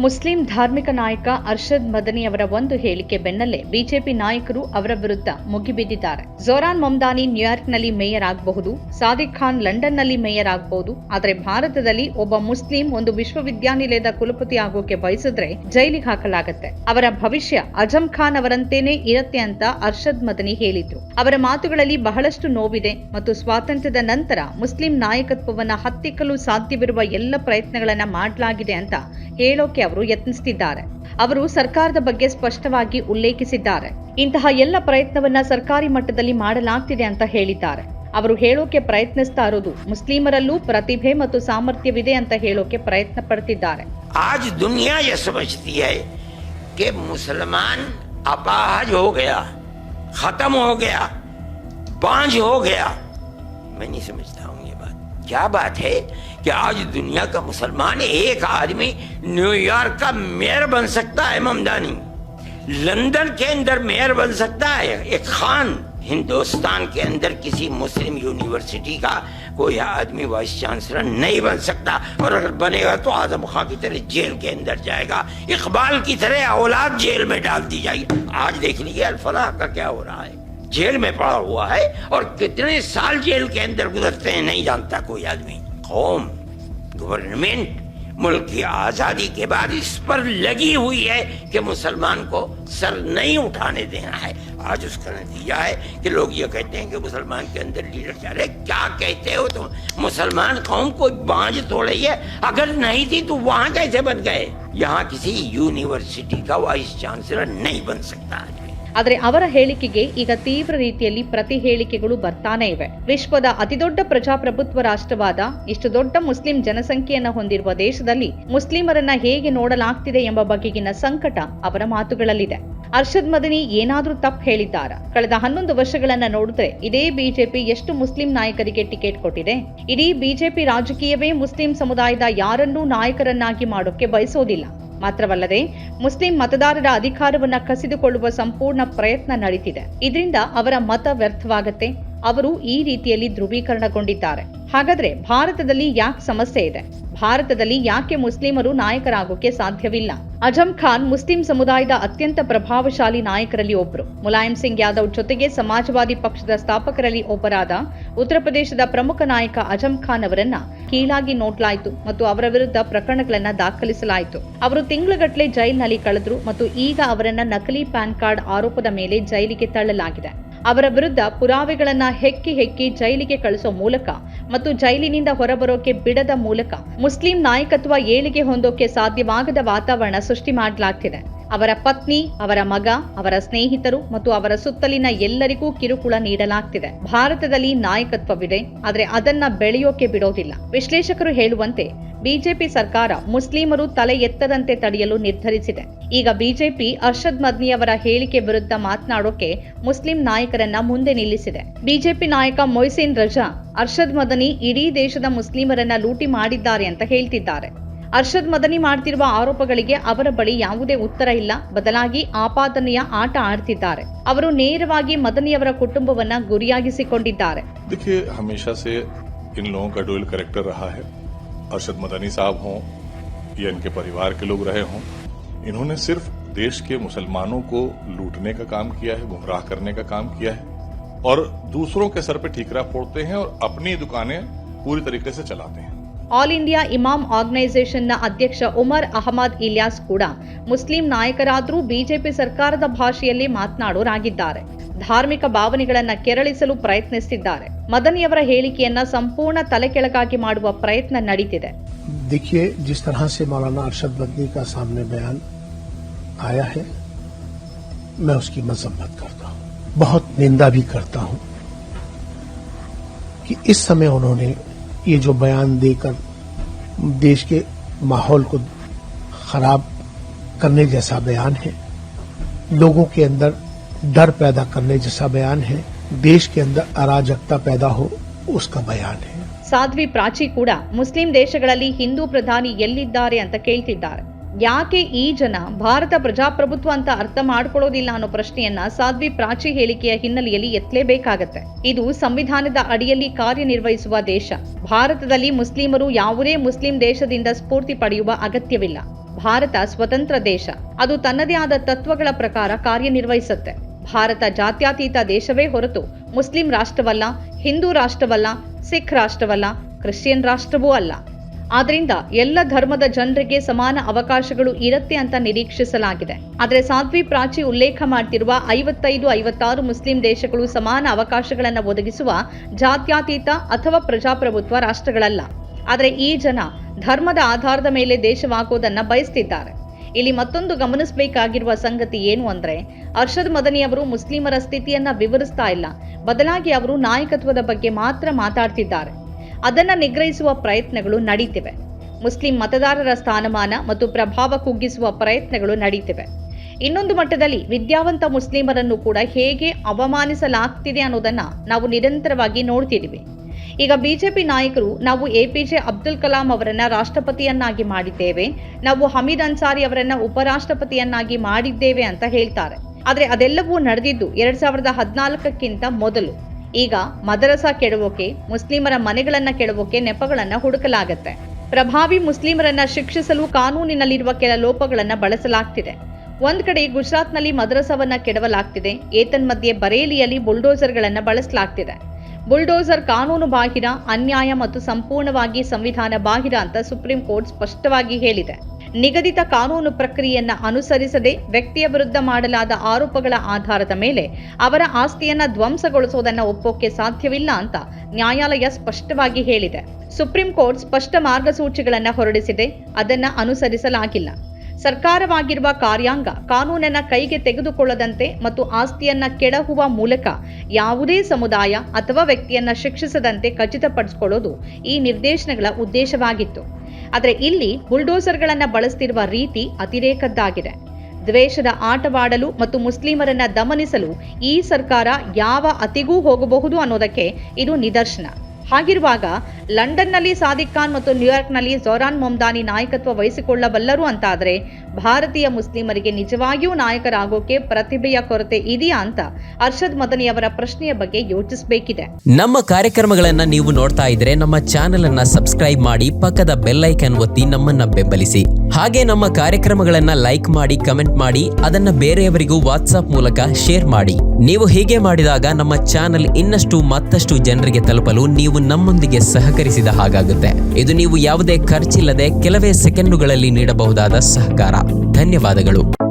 Muslim ಧಾರ್ಮಿಕ ನಾಯಕ ಅರ್ಷದ್ ಮದನಿ ಅವರ ಒಂದು ಹೇಳಿಕೆ ಬೆನ್ನಲ್ಲೇ ಬಿಜೆಪಿ ನಾಯಕರು ಅವರ ವಿರುದ್ಧ ಮುಗಿಬಿದ್ದಿದ್ದಾರೆ. ಝೋರಾನ್ ಮಮ್ದಾನಿ ನ್ಯೂಯಾರ್ಕ್ನಲ್ಲಿ ಮೇಯರ್ ಆಗಬಹುದು, ಸಾದಿಕ್ ಖಾನ್ ಲಂಡನ್ನಲ್ಲಿ ಮೇಯರ್ ಆಗಬಹುದು, ಆದರೆ ಭಾರತದಲ್ಲಿ ಒಬ್ಬ ಮುಸ್ಲಿಂ ಒಂದು ವಿಶ್ವವಿದ್ಯಾನಿಲಯದ ಕುಲಪತಿ ಆಗೋಕೆ ಬಯಸಿದ್ರೆ ಜೈಲಿಗೆ ಹಾಕಲಾಗುತ್ತೆ. ಅವರ ಭವಿಷ್ಯ ಅಜಂ ಖಾನ್ ಅವರಂತೇನೆ ಇರತ್ತೆ ಅಂತ ಅರ್ಷದ್ ಮದನಿ ಹೇಳಿದ್ರು. ಅವರ ಮಾತುಗಳಲ್ಲಿ ಬಹಳಷ್ಟು ನೋವಿದೆ ಮತ್ತು ಸ್ವಾತಂತ್ರ್ಯದ ನಂತರ ಮುಸ್ಲಿಂ ನಾಯಕತ್ವವನ್ನ ಹತ್ತಿಕ್ಕಲು ಸಾಧ್ಯವಿರುವ ಎಲ್ಲ ಪ್ರಯತ್ನಗಳನ್ನ ಮಾಡಲಾಗಿದೆ ಅಂತ ಹೇಳೋಕೆ ಅವರು ಯತ್ನಿಸುತ್ತಿದ್ದಾರೆ. ಅವರು ಸರ್ಕಾರದ ಬಗ್ಗೆ ಸ್ಪಷ್ಟವಾಗಿ ಉಲ್ಲೇಖಿಸಿದ್ದಾರೆ. ಇಂತಹ ಎಲ್ಲ ಪ್ರಯತ್ನವನ್ನ ಸರ್ಕಾರಿ ಮಟ್ಟದಲ್ಲಿ ಮಾಡಲಾಗ್ತಿದೆ ಅಂತ ಹೇಳಿದ್ದಾರೆ. ಅವರು ಹೇಳೋಕೆ ಪ್ರಯತ್ನಿಸ್ತಾ ಇರೋದು ಮುಸ್ಲಿಮರಲ್ಲೂ ಪ್ರತಿಭೆ ಮತ್ತು ಸಾಮರ್ಥ್ಯವಿದೆ ಅಂತ ಹೇಳೋಕೆ ಪ್ರಯತ್ನ ಪಡ್ತಿದ್ದಾರೆ. आज दुनिया ये समझती है कि मुसलमान अपाहज हो गया, खत्म हो गया, बांझ हो गया. मैं नहीं समझता हूँ ये बात. क्या बात है कि आज दुनिया का मुसलमान एक आदमी न्यूयॉर्क का मेयर बन सकता है, ममदानी लंदन के अंदर मेयर बन सकता है, एक खान हिंदुस्तान के अंदर किसी मुस्लिम यूनिवर्सिटी का कोई आदमी वाइस चांसलर नहीं बन सकता, और अगर बनेगा तो आजम खां की तरह जेल के अंदर जाएगा, इकबाल की तरह औलाद जेल में डाल दी जाएगी. आज देख लीजिए अल-फलाह का क्या हो रहा है, जेल में पड़ा हुआ है और कितने साल जेल के अंदर गुजरते हैं नहीं जानता कोई आदमी. कौम, गवर्नमेंट मुल्क की आजादी के बाद इस पर लगी हुई है कि मुसलमान को सर नहीं उठाने देना है. आज उसका नतीजा है कि लोग ये कहते हैं कि मुसलमान के अंदर लीडर जा रहे. क्या कहते हो तुम? मुसलमान कौम कोई बांझ थोड़ी है, अगर नहीं थी तो वहां कैसे बन गए? यहाँ किसी यूनिवर्सिटी का वाइस चांसलर नहीं बन सकता. ಆದರೆ ಅವರ ಹೇಳಿಕೆಗೆ ಈಗ ತೀವ್ರ ರೀತಿಯಲ್ಲಿ ಪ್ರತಿ ಹೇಳಿಕೆಗಳು ಬರ್ತಾನೆ ಇವೆ. ವಿಶ್ವದ ಅತಿದೊಡ್ಡ ಪ್ರಜಾಪ್ರಭುತ್ವ ರಾಷ್ಟ್ರವಾದ ಇಷ್ಟು ದೊಡ್ಡ ಮುಸ್ಲಿಂ ಜನಸಂಖ್ಯೆಯನ್ನು ಹೊಂದಿರುವ ದೇಶದಲ್ಲಿ ಮುಸ್ಲಿಮರನ್ನ ಹೇಗೆ ನೋಡಲಾಗ್ತಿದೆ ಎಂಬ ಬಗೆಗಿನ ಸಂಕಟ ಅವರ ಮಾತುಗಳಲ್ಲಿದೆ. ಅರ್ಷದ್ ಮದನಿ ಏನಾದ್ರೂ ತಪ್ಪು ಹೇಳಿದ್ದಾರ? ಕಳೆದ 11 ವರ್ಷಗಳನ್ನ ನೋಡಿದ್ರೆ ಇದೇ ಬಿಜೆಪಿ ಎಷ್ಟು ಮುಸ್ಲಿಂ ನಾಯಕರಿಗೆ ಟಿಕೆಟ್ ಕೊಟ್ಟಿದೆ? ಇಡೀ ಬಿಜೆಪಿ ರಾಜಕೀಯವೇ ಮುಸ್ಲಿಂ ಸಮುದಾಯದ ಯಾರನ್ನೂ ನಾಯಕರನ್ನಾಗಿ ಮಾಡೋಕೆ ಬಯಸೋದಿಲ್ಲ. ಮಾತ್ರವಲ್ಲದೆ ಮುಸ್ಲಿಂ ಮತದಾರರ ಅಧಿಕಾರವನ್ನ ಕಸಿದುಕೊಳ್ಳುವ ಸಂಪೂರ್ಣ ಪ್ರಯತ್ನ ನಡೀತಿದೆ. ಇದರಿಂದ ಅವರ ಮತ ವ್ಯರ್ಥವಾಗುತ್ತೆ. ಅವರು ಈ ರೀತಿಯಲ್ಲಿ ಧ್ರುವೀಕರಣಗೊಂಡಿದ್ದಾರೆ. ಹಾಗಾದ್ರೆ ಭಾರತದಲ್ಲಿ ಯಾಕೆ ಸಮಸ್ಯೆ ಇದೆ? ಭಾರತದಲ್ಲಿ ಯಾಕೆ ಮುಸ್ಲಿಮರು ನಾಯಕರಾಗೋಕೆ ಸಾಧ್ಯವಿಲ್ಲ? ಅಜಂ ಖಾನ್ ಮುಸ್ಲಿಂ ಸಮುದಾಯದ ಅತ್ಯಂತ ಪ್ರಭಾವಶಾಲಿ ನಾಯಕರಲ್ಲಿ ಒಬ್ಬರು. ಮುಲಾಯಂ ಸಿಂಗ್ ಯಾದವ್ ಜೊತೆಗೆ ಸಮಾಜವಾದಿ ಪಕ್ಷದ ಸ್ಥಾಪಕರಲ್ಲಿ ಒಬ್ಬರಾದ ಉತ್ತರ ಪ್ರದೇಶದ ಪ್ರಮುಖ ನಾಯಕ ಅಜಂ ಖಾನ್ ಅವರನ್ನ ಕೀಳಾಗಿ ನೋಡ್ಲಾಯಿತು ಮತ್ತು ಅವರ ವಿರುದ್ಧ ಪ್ರಕರಣಗಳನ್ನ ದಾಖಲಿಸಲಾಯಿತು. ಅವರು ತಿಂಗಳುಗಟ್ಟಲೆ ಜೈಲಿನಲ್ಲಿ ಕಳೆದ್ರು ಮತ್ತು ಈಗ ಅವರನ್ನ ನಕಲಿ ಪ್ಯಾನ್ ಕಾರ್ಡ್ ಆರೋಪದ ಮೇಲೆ ಜೈಲಿಗೆ ತಳ್ಳಲಾಗಿದೆ. ಅವರ ವಿರುದ್ಧ ಪುರಾವೆಗಳನ್ನ ಹೆಕ್ಕಿ ಜೈಲಿಗೆ ಕಳಿಸೋ ಮೂಲಕ ಮತ್ತು ಜೈಲಿನಿಂದ ಹೊರಬರೋಕೆ ಬಿಡದ ಮೂಲಕ ಮುಸ್ಲಿಂ ನಾಯಕತ್ವ ಏಳಿಗೆ ಹೊಂದೋಕೆ ಸಾಧ್ಯವಾಗದ ವಾತಾವರಣ ಸೃಷ್ಟಿ ಮಾಡಲಾಗ್ತಿದೆ. ಅವರ ಪತ್ನಿ, ಅವರ ಮಗ, ಅವರ ಸ್ನೇಹಿತರು ಮತ್ತು ಅವರ ಸುತ್ತಲಿನ ಎಲ್ಲರಿಗೂ ಕಿರುಕುಳ ನೀಡಲಾಗ್ತಿದೆ. ಭಾರತದಲ್ಲಿ ನಾಯಕತ್ವವಿದೆ, ಆದರೆ ಅದನ್ನ ಬೆಳೆಯೋಕೆ ಬಿಡೋದಿಲ್ಲ. ವಿಶ್ಲೇಷಕರು ಹೇಳುವಂತೆ ಬಿಜೆಪಿ ಸರ್ಕಾರ ಮುಸ್ಲಿಮರು ತಲೆ ಎತ್ತದಂತೆ ತಡೆಯಲು ನಿರ್ಧರಿಸಿದೆ. ಈಗ ಬಿಜೆಪಿ ಅರ್ಷದ್ ಮದನಿ ಅವರ ಹೇಳಿಕೆ ವಿರುದ್ಧ ಮಾತನಾಡೋಕೆ ಮುಸ್ಲಿಂ ನಾಯಕರನ್ನ ಮುಂದೆ ನಿಲ್ಲಿಸಿದೆ. ಬಿಜೆಪಿ ನಾಯಕ ಮೊಯ್ಸಿನ್ ರಜಾ ಅರ್ಷದ್ ಮದನಿ ಇಡೀ ದೇಶದ ಮುಸ್ಲಿಮರನ್ನ ಲೂಟಿ ಮಾಡಿದ್ದಾರೆ ಅಂತ ಹೇಳ್ತಿದ್ದಾರೆ. ಅರ್ಷದ್ ಮದನಿ ಮಾಡ್ತಿರುವ ಆರೋಪಗಳಿಗೆ ಅವರ ಬಳಿ ಯಾವುದೇ ಉತ್ತರ ಇಲ್ಲ, ಬದಲಾಗಿ ಆಪಾದನೆಯ ಆಟ ಆಡ್ತಿದ್ದಾರೆ. ಅವರು ನೇರವಾಗಿ ಮದನಿಯವರ ಕುಟುಂಬವನ್ನ ಗುರಿಯಾಗಿಸಿಕೊಂಡಿದ್ದಾರೆ. देखिए, हमेशा से इन लोगों का डुअल कैरेक्टर रहा है. अरशद मदनी साहब हों या इनके परिवार के लोग रहे हों, इन्होंने सिर्फ देश के मुसलमानों को लूटने का काम किया है, गुमराह करने का काम किया है और दूसरों के सर पे ठीकरा फोड़ते हैं और अपनी दुकानें पूरी तरीके से चलाते हैं. ಆಲ್ ಇಂಡಿಯಾ ಇಮಾಮ್ ಆರ್ಗನೈಸೇಷನ್ನ ಅಧ್ಯಕ್ಷ ಉಮರ್ ಅಹಮದ್ ಇಲಿಯಾಸ್ ಕೂಡ ಮುಸ್ಲಿಂ ನಾಯಕರಾದರೂ ಬಿಜೆಪಿ ಸರ್ಕಾರದ ಭಾಷೆಯಲ್ಲಿ ಮಾತನಾಡೋರಾಗಿದ್ದಾರೆ. ಧಾರ್ಮಿಕ ಭಾವನೆಗಳನ್ನ ಕೆರಳಿಸಲು ಪ್ರಯತ್ನಿಸುತ್ತಿದ್ದಾರೆ. ಮದನಿಯವರ ಹೇಳಿಕೆಯನ್ನ ಸಂಪೂರ್ಣ ತಲೆಕೆಳಗಾಗಿ ಮಾಡುವ ಪ್ರಯತ್ನ ನಡೀತಿದೆ. देखिए, जिस तरह से मौलाना अरशद मदनी का सामने बयान आया है, मैं उसकी मजम्मत करता हूं, बहुत निंदा भी करता हूं कि इस समय उन्होंने ये जो बयान देकर देश के माहौल को खराब करने जैसा बयान है, लोगों के अंदर डर पैदा करने जैसा बयान है, देश के अंदर अराजकता पैदा हो उसका बयान है. ಸಾಧ್ವಿ ಪ್ರಾಚಿ ಕೂಡ ಮುಸ್ಲಿಂ ದೇಶಗಳಲ್ಲಿ ಹಿಂದೂ ಪ್ರಧಾನಿ ಎಲ್ಲಿದ್ದಾರೆ ಅಂತ ಕೇಳ್ತಿದ್ದಾರೆ. ಯಾಕೆ ಈ ಜನ ಭಾರತ ಪ್ರಜಾಪ್ರಭುತ್ವ ಅಂತ ಅರ್ಥ ಮಾಡ್ಕೊಳ್ಳೋದಿಲ್ಲ ಅನ್ನೋ ಪ್ರಶ್ನೆಯನ್ನ ಸಾಧ್ವಿ ಪ್ರಾಚಿ ಹೇಳಿಕೆಯ ಹಿನ್ನೆಲೆಯಲ್ಲಿ ಎತ್ತಲೇಬೇಕಾಗತ್ತೆ. ಇದು ಸಂವಿಧಾನದ ಅಡಿಯಲ್ಲಿ ಕಾರ್ಯನಿರ್ವಹಿಸುವ ದೇಶ. ಭಾರತದಲ್ಲಿ ಮುಸ್ಲಿಮರು ಯಾವುದೇ ಮುಸ್ಲಿಂ ದೇಶದಿಂದ ಸ್ಫೂರ್ತಿ ಪಡೆಯುವ ಅಗತ್ಯವಿಲ್ಲ. ಭಾರತ ಸ್ವತಂತ್ರ ದೇಶ. ಅದು ತನ್ನದೇ ಆದ ತತ್ವಗಳ ಪ್ರಕಾರ ಕಾರ್ಯನಿರ್ವಹಿಸುತ್ತೆ. ಭಾರತ ಜಾತ್ಯತೀತ ದೇಶವೇ ಹೊರತು ಮುಸ್ಲಿಂ ರಾಷ್ಟ್ರವಲ್ಲ, ಹಿಂದೂ ರಾಷ್ಟ್ರವಲ್ಲ, ಸಿಖ್ ರಾಷ್ಟ್ರವಲ್ಲ, ಕ್ರಿಶ್ಚಿಯನ್ ರಾಷ್ಟ್ರವೂ ಅಲ್ಲ. ಆದ್ರಿಂದ ಎಲ್ಲ ಧರ್ಮದ ಜನರಿಗೆ ಸಮಾನ ಅವಕಾಶಗಳು ಇರುತ್ತೆ ಅಂತ ನಿರೀಕ್ಷಿಸಲಾಗಿದೆ. ಆದರೆ ಸಾಧ್ವಿ ಪ್ರಾಚಿ ಉಲ್ಲೇಖ ಮಾಡ್ತಿರುವ 55-56 ಮುಸ್ಲಿಂ ದೇಶಗಳು ಸಮಾನ ಅವಕಾಶಗಳನ್ನು ಒದಗಿಸುವ ಜಾತ್ಯತೀತ ಅಥವಾ ಪ್ರಜಾಪ್ರಭುತ್ವ ರಾಷ್ಟ್ರಗಳಲ್ಲ. ಆದರೆ ಈ ಜನ ಧರ್ಮದ ಆಧಾರದ ಮೇಲೆ ದೇಶವಾಗೋದನ್ನ ಬಯಸ್ತಿದ್ದಾರೆ. ಇಲ್ಲಿ ಮತ್ತೊಂದು ಗಮನಿಸಬೇಕಾಗಿರುವ ಸಂಗತಿ ಏನು ಅಂದ್ರೆ, ಅರ್ಷದ್ ಮದನಿ ಅವರು ಮುಸ್ಲಿಮರ ಸ್ಥಿತಿಯನ್ನ ವಿವರಿಸ್ತಾ ಇಲ್ಲ, ಬದಲಾಗಿ ಅವರು ನಾಯಕತ್ವದ ಬಗ್ಗೆ ಮಾತ್ರ ಮಾತಾಡ್ತಿದ್ದಾರೆ. ಅದನ್ನ ನಿಗ್ರಹಿಸುವ ಪ್ರಯತ್ನಗಳು ನಡೀತಿವೆ. ಮುಸ್ಲಿಂ ಮತದಾರರ ಸ್ಥಾನಮಾನ ಮತ್ತು ಪ್ರಭಾವ ಕುಗ್ಗಿಸುವ ಪ್ರಯತ್ನಗಳು ನಡೀತಿವೆ. ಇನ್ನೊಂದು ಮಟ್ಟದಲ್ಲಿ ವಿದ್ಯಾವಂತ ಮುಸ್ಲಿಮರನ್ನು ಕೂಡ ಹೇಗೆ ಅವಮಾನಿಸಲಾಗ್ತಿದೆ ಅನ್ನೋದನ್ನ ನಾವು ನಿರಂತರವಾಗಿ ನೋಡ್ತಿದ್ದೀವಿ. ಈಗ ಬಿಜೆಪಿ ನಾಯಕರು ನಾವು APJ ಅಬ್ದುಲ್ ಕಲಾಂ ಅವರನ್ನ ರಾಷ್ಟ್ರಪತಿಯನ್ನಾಗಿ ಮಾಡಿದ್ದೇವೆ, ನಾವು ಹಮೀದ್ ಅನ್ಸಾರಿ ಅವರನ್ನ ಉಪರಾಷ್ಟ್ರಪತಿಯನ್ನಾಗಿ ಮಾಡಿದ್ದೇವೆ ಅಂತ ಹೇಳ್ತಾರೆ. ಆದ್ರೆ ಅದೆಲ್ಲವೂ ನಡೆದಿದ್ದು 2014ಕ್ಕಿಂತ ಮೊದಲು. ಈಗ ಮದರಸಾ ಕೆಡವೋಕೆ, ಮುಸ್ಲಿಮರ ಮನೆಗಳನ್ನ ಕೆಡವೋಕೆ ನೆಪಗಳನ್ನ ಹುಡುಕಲಾಗತ್ತೆ. ಪ್ರಭಾವಿ ಮುಸ್ಲಿಮರನ್ನ ಶಿಕ್ಷಿಸಲು ಕಾನೂನಿನಲ್ಲಿರುವ ಕೆಲ ಲೋಪಗಳನ್ನ ಬಳಸಲಾಗ್ತಿದೆ. ಒಂದ್ ಕಡೆ ಗುಜರಾತ್ನಲ್ಲಿ ಮದರಸಾವನ್ನ ಕೆಡವಲಾಗ್ತಿದೆ, ಏತನ್ಮಧ್ಯೆ ಬರೇಲಿಯಲ್ಲಿ ಬುಲ್ಡೋಸರ್ಗಳನ್ನ ಬಳಸಲಾಗ್ತಿದೆ. ಬುಲ್ಡೋಸರ್ ಕಾನೂನು ಬಾಹಿರ, ಅನ್ಯಾಯ ಮತ್ತು ಸಂಪೂರ್ಣವಾಗಿ ಸಂವಿಧಾನ ಬಾಹಿರ ಅಂತ ಸುಪ್ರೀಂ ಕೋರ್ಟ್ ಸ್ಪಷ್ಟವಾಗಿ ಹೇಳಿದೆ. ನಿಗದಿತ ಕಾನೂನು ಪ್ರಕ್ರಿಯೆಯನ್ನ ಅನುಸರಿಸದೆ ವ್ಯಕ್ತಿಯ ವಿರುದ್ಧ ಮಾಡಲಾದ ಆರೋಪಗಳ ಆಧಾರದ ಮೇಲೆ ಅವರ ಆಸ್ತಿಯನ್ನ ಧ್ವಂಸಗೊಳಿಸೋದನ್ನ ಒಪ್ಪೋಕೆ ಸಾಧ್ಯವಿಲ್ಲ ಅಂತ ನ್ಯಾಯಾಲಯ ಸ್ಪಷ್ಟವಾಗಿ ಹೇಳಿದೆ. ಸುಪ್ರೀಂ ಕೋರ್ಟ್ ಸ್ಪಷ್ಟ ಮಾರ್ಗಸೂಚಿಗಳನ್ನ ಹೊರಡಿಸಿದೆ, ಅದನ್ನ ಅನುಸರಿಸಲಾಗಿಲ್ಲ. ಸರ್ಕಾರವಾಗಿರುವ ಕಾರ್ಯಾಂಗ ಕಾನೂನನ್ನ ಕೈಗೆ ತೆಗೆದುಕೊಳ್ಳದಂತೆ ಮತ್ತು ಆಸ್ತಿಯನ್ನ ಕೆಡಹುವ ಮೂಲಕ ಯಾವುದೇ ಸಮುದಾಯ ಅಥವಾ ವ್ಯಕ್ತಿಯನ್ನ ಶಿಕ್ಷಿಸದಂತೆ ಖಚಿತಪಡಿಸಿಕೊಳ್ಳೋದು ಈ ನಿರ್ದೇಶನಗಳ ಉದ್ದೇಶವಾಗಿತ್ತು. ಆದರೆ ಇಲ್ಲಿ ಬುಲ್ಡೋಸರ್ಗಳನ್ನ ಬಳಸ್ತಿರುವ ರೀತಿ ಅತಿರೇಕದ್ದಾಗಿದೆ. ದ್ವೇಷದ ಆಟವಾಡಲು ಮತ್ತು ಮುಸ್ಲಿಮರನ್ನ ದಮನಿಸಲು ಈ ಸರ್ಕಾರ ಯಾವ ಅತಿಗೂ ಹೋಗಬಹುದು ಅನ್ನೋದಕ್ಕೆ ಇದು ನಿದರ್ಶನ. ಹಾಗಿರುವಾಗ ಲಂಡನ್ನಲ್ಲಿ ಸಾದಿಕ್ ಖಾನ್ ಮತ್ತು ನ್ಯೂಯಾರ್ಕ್ನಲ್ಲಿ ಝೊಹ್ರಾನ್ ಮೊಮ್ದಾನಿ ನಾಯಕತ್ವ ವಹಿಸಿಕೊಳ್ಳಬಲ್ಲರು ಅಂತಾದರೆ ಭಾರತೀಯ ಮುಸ್ಲಿಮರಿಗೆ ನಿಜವಾಗಿಯೂ ನಾಯಕರಾಗೋಕೆ ಪ್ರತಿಭೆಯ ಕೊರತೆ ಇದೆಯಾ ಅಂತ ಅರ್ಷದ್ ಮದನಿ ಅವರ ಪ್ರಶ್ನೆಯ ಬಗ್ಗೆ ಯೋಚಿಸಬೇಕಿದೆ. ನಮ್ಮ ಕಾರ್ಯಕ್ರಮಗಳನ್ನ ನೀವು ನೋಡ್ತಾ ಇದ್ರೆ ನಮ್ಮ ಚಾನೆಲ್ ಅನ್ನ ಸಬ್ಸ್ಕ್ರೈಬ್ ಮಾಡಿ, ಪಕ್ಕದ ಬೆಲ್ ಐಕಾನ್ ಒತ್ತಿ ನಮ್ಮನ್ನ ಬೆಂಬಲಿಸಿ. ಹಾಗೆ ನಮ್ಮ ಕಾರ್ಯಕ್ರಮಗಳನ್ನ ಲೈಕ್ ಮಾಡಿ, ಕಮೆಂಟ್ ಮಾಡಿ, ಅದನ್ನ ಬೇರೆಯವರಿಗೂ ವಾಟ್ಸ್ಆಪ್ ಮೂಲಕ ಶೇರ್ ಮಾಡಿ. ನೀವು ಹೀಗೆ ಮಾಡಿದಾಗ ನಮ್ಮ ಚಾನೆಲ್ ಇನ್ನಷ್ಟು ಮತ್ತಷ್ಟು ಜನರಿಗೆ ತಲುಪಲು ನೀವು ನಮ್ಮೊಂದಿಗೆ ಸಹಕರಿಸಿದ ಹಾಗಾಗುತ್ತೆ. ಇದು ನೀವು ಯಾವುದೇ ಖರ್ಚಿಲ್ಲದೆ ಕೆಲವೇ ಸೆಕೆಂಡುಗಳಲ್ಲಿ ನೀಡಬಹುದಾದ ಸಹಕಾರ. ಧನ್ಯವಾದಗಳು.